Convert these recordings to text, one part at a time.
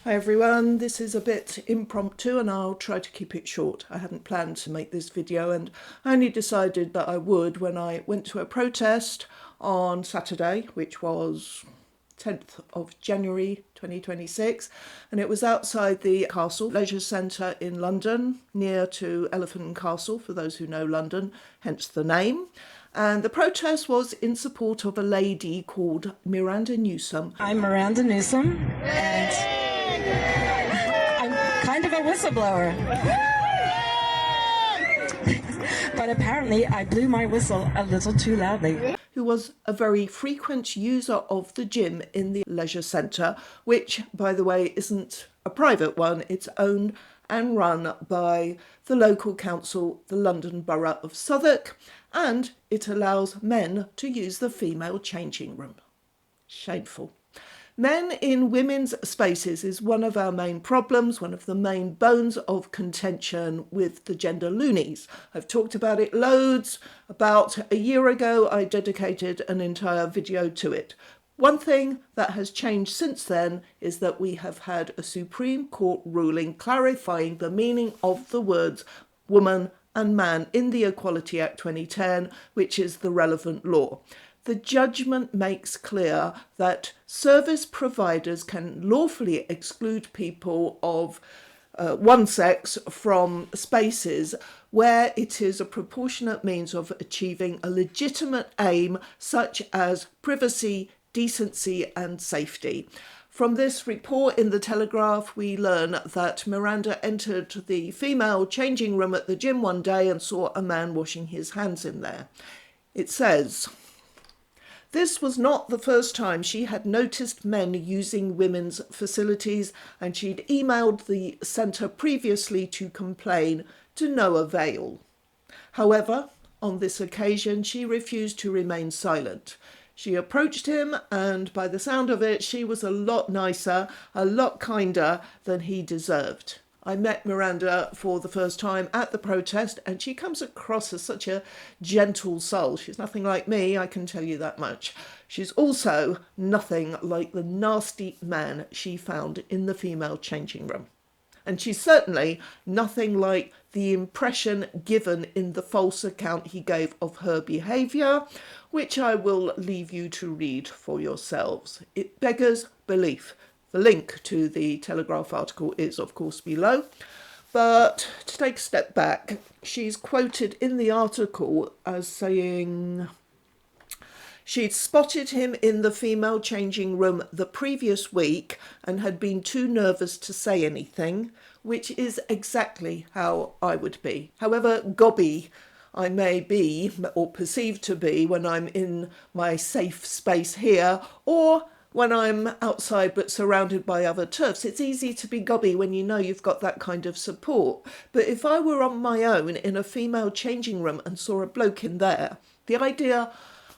Hi everyone, this is a bit impromptu and I'll try to keep it short. I hadn't planned to make this video and I only decided that I would when I went to a protest on Saturday, which was 10th of January 2026, and it was outside the Castle Leisure Centre in London, near to Elephant and Castle, for those who know London, hence the name. And the protest was in support of a lady called Miranda Newsome. I'm Miranda Newsome, and I'm kind of a whistleblower. But apparently I blew my whistle a little too loudly. Who was a very frequent user of the gym in the leisure centre, which, by the way, isn't a private one. It's owned and run by the local council, the London Borough of Southwark, and it allows men to use the female changing room. Shameful. Men in women's spaces is one of our main problems, one of the main bones of contention with the gender loonies. I've talked about it loads. About a year ago, I dedicated an entire video to it. One thing that has changed since then is that we have had a Supreme Court ruling clarifying the meaning of the words woman and man in the Equality Act 2010, which is the relevant law. The judgment makes clear that service providers can lawfully exclude people of one sex from spaces where it is a proportionate means of achieving a legitimate aim such as privacy, decency and safety. From this report in the Telegraph, we learn that Miranda entered the female changing room at the gym one day and saw a man washing his hands in there. It says, this was not the first time she had noticed men using women's facilities, and she'd emailed the centre previously to complain, to no avail. However, on this occasion, she refused to remain silent. She approached him, and by the sound of it, she was a lot nicer, a lot kinder than he deserved. I met Miranda for the first time at the protest, and she comes across as such a gentle soul. She's nothing like me, I can tell you that much. She's also nothing like the nasty man she found in the female changing room. And she's certainly nothing like the impression given in the false account he gave of her behaviour, which I will leave you to read for yourselves. It beggars belief. The link to the Telegraph article is, of course, below. But to take a step back, she's quoted in the article as saying she'd spotted him in the female changing room the previous week and had been too nervous to say anything, which is exactly how I would be. However gobby I may be, or perceived to be, when I'm in my safe space here, or when I'm outside but surrounded by other turfs. It's easy to be gobby when you know you've got that kind of support. But if I were on my own in a female changing room and saw a bloke in there, the idea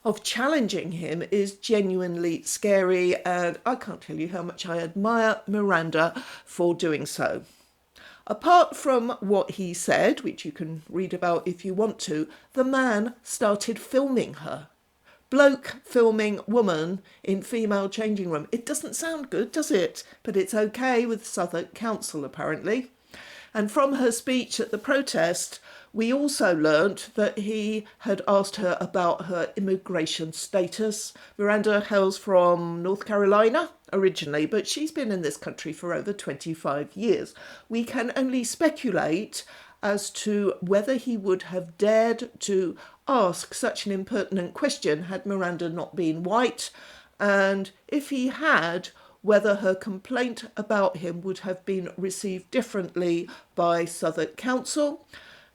of challenging him is genuinely scary, and I can't tell you how much I admire Miranda for doing so. Apart from what he said, which you can read about if you want to, the man started filming her. Bloke filming woman in female changing room. It doesn't sound good, does it? But it's okay with Southwark Council, apparently. And from her speech at the protest, we also learnt that he had asked her about her immigration status. Miranda hails from North Carolina originally, but she's been in this country for over 25 years. We can only speculate as to whether he would have dared to ask such an impertinent question had Miranda not been white, and if he had, whether her complaint about him would have been received differently by Southwark Council,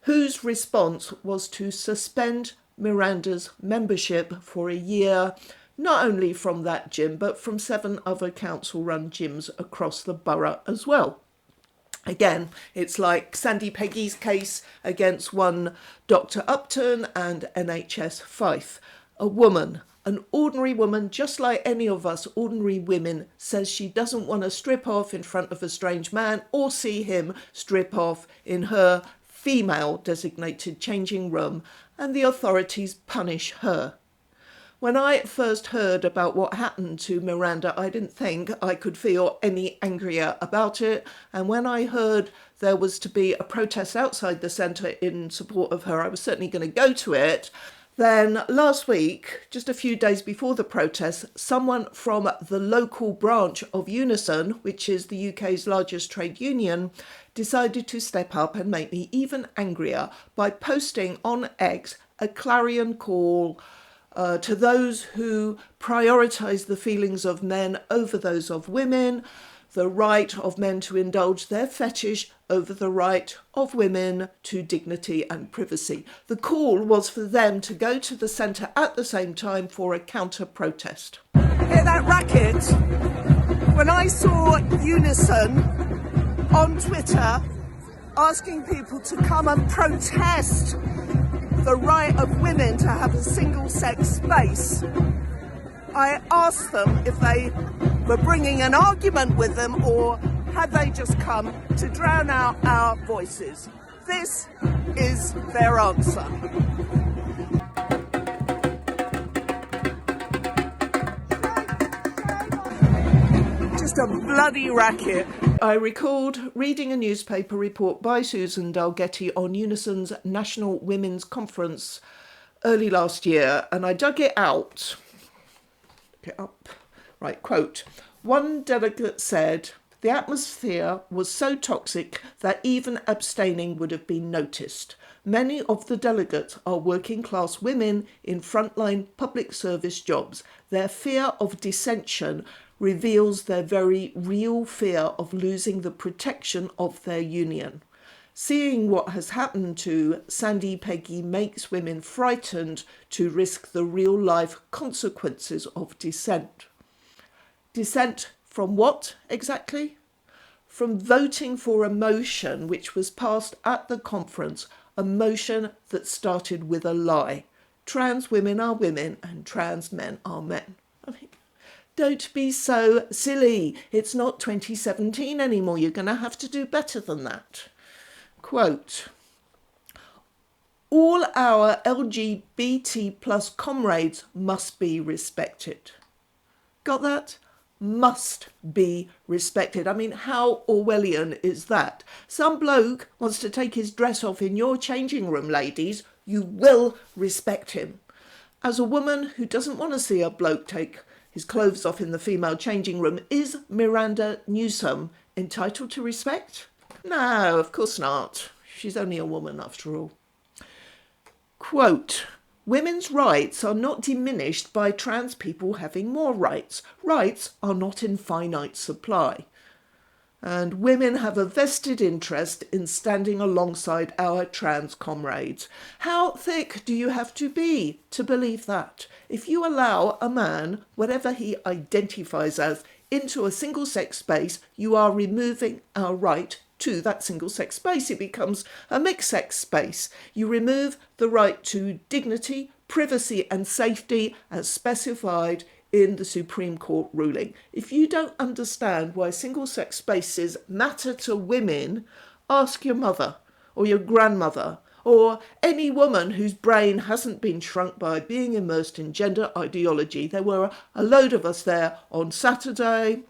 whose response was to suspend Miranda's membership for a year, not only from that gym, but from 7 other council-run gyms across the borough as well. Again, it's like Sandy Peggy's case against one Dr. Upton and NHS Fife. A woman, an ordinary woman, just like any of us ordinary women, says she doesn't want to strip off in front of a strange man or see him strip off in her female designated changing room, and the authorities punish her. When I first heard about what happened to Miranda, I didn't think I could feel any angrier about it. And when I heard there was to be a protest outside the centre in support of her, I was certainly going to go to it. Then last week, just a few days before the protest, someone from the local branch of Unison, which is the UK's largest trade union, decided to step up and make me even angrier by posting on X a clarion call to those who prioritise the feelings of men over those of women, the right of men to indulge their fetish over the right of women to dignity and privacy. The call was for them to go to the centre at the same time for a counter-protest. Hear that racket? When I saw Unison on Twitter asking people to come and protest the right of women to have a single-sex space, I asked them if they were bringing an argument with them or had they just come to drown out our voices. This is their answer. Just a bloody racket. I recalled reading a newspaper report by Susan Dalgetty on Unison's National Women's Conference early last year, and I dug it out. Look it up. Right, quote. One delegate said, "The atmosphere was so toxic that even abstaining would have been noticed. Many of the delegates are working class women in frontline public service jobs. Their fear of dissension reveals their very real fear of losing the protection of their union. Seeing what has happened to Sandy Peggy makes women frightened to risk the real-life consequences of dissent." Dissent from what exactly? From voting for a motion which was passed at the conference, a motion that started with a lie. Trans women are women and trans men are men. I mean, don't be so silly. It's not 2017 anymore. You're going to have to do better than that. Quote, "All our LGBT plus comrades must be respected." Got that? Must be respected. I mean, how Orwellian is that? Some bloke wants to take his dress off in your changing room, ladies. You will respect him. As a woman who doesn't want to see a bloke take his clothes off in the female changing room, is Miranda Newsome entitled to respect? No, of course not. She's only a woman after all. Quote, "Women's rights are not diminished by trans people having more rights. Rights are not in finite supply. And women have a vested interest in standing alongside our trans comrades." How thick do you have to be to believe that? If you allow a man, whatever he identifies as, into a single-sex space, you are removing our right to that single-sex space. It becomes a mixed-sex space. You remove the right to dignity, privacy and safety as specified in the Supreme Court ruling. If you don't understand why single-sex spaces matter to women, ask your mother or your grandmother or any woman whose brain hasn't been shrunk by being immersed in gender ideology. There were a load of us there on Saturday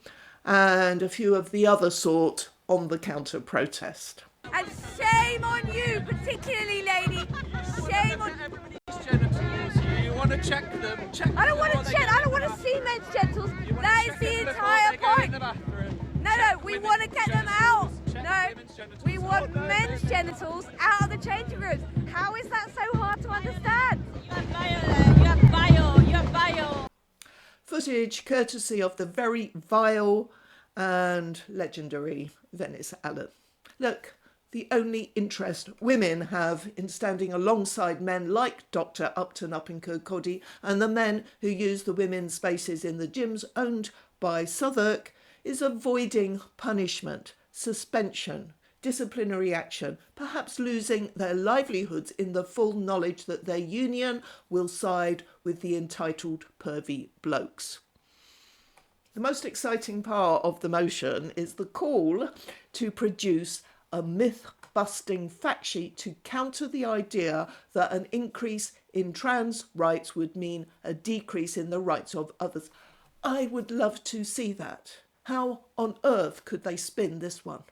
and a few of the other sort on the counter-protest. And shame on you, particularly, lady. Shame on you. You want to check them? I don't want to check. I don't want to see men's genitals. That is the entire point. No, we want to get them out. No, we want men's genitals out of the changing rooms. How is that so hard to understand? You are vile. Footage courtesy of the very vile and legendary Venice Allen. Look, the only interest women have in standing alongside men like Dr. Upton up in Kirkcaldy and the men who use the women's spaces in the gyms owned by Southwark is avoiding punishment, suspension, disciplinary action, perhaps losing their livelihoods in the full knowledge that their union will side with the entitled pervy blokes. The most exciting part of the motion is the call to produce a myth busting fact sheet to counter the idea that an increase in trans rights would mean a decrease in the rights of others. I would love to see that. How on earth could they spin this one?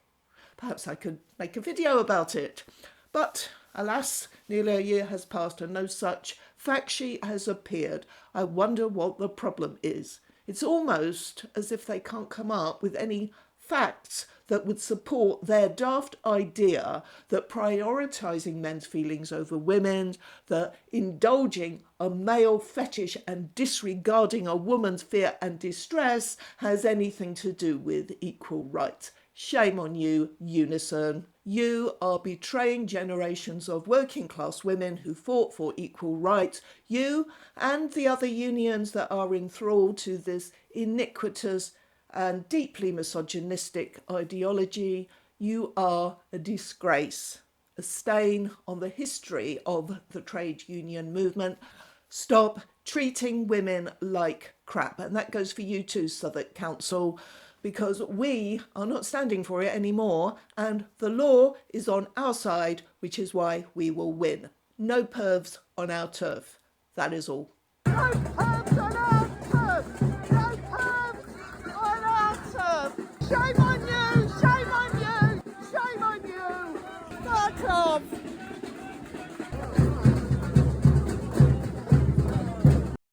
Perhaps I could make a video about it. But alas, nearly a year has passed and no such fact sheet has appeared. I wonder what the problem is. It's almost as if they can't come up with any facts that would support their daft idea that prioritising men's feelings over women's, that indulging a male fetish and disregarding a woman's fear and distress has anything to do with equal rights. Shame on you, Unison. You are betraying generations of working class women who fought for equal rights. You and the other unions that are enthralled to this iniquitous and deeply misogynistic ideology, you are a disgrace, a stain on the history of the trade union movement. Stop treating women like crap. And that goes for you too, Southwark Council, because we are not standing for it anymore and the law is on our side, which is why we will win. No pervs on our turf. That is all. No pervs on our turf! No pervs on our turf! Shame on you! Shame on you! Shame on you! Fuck off!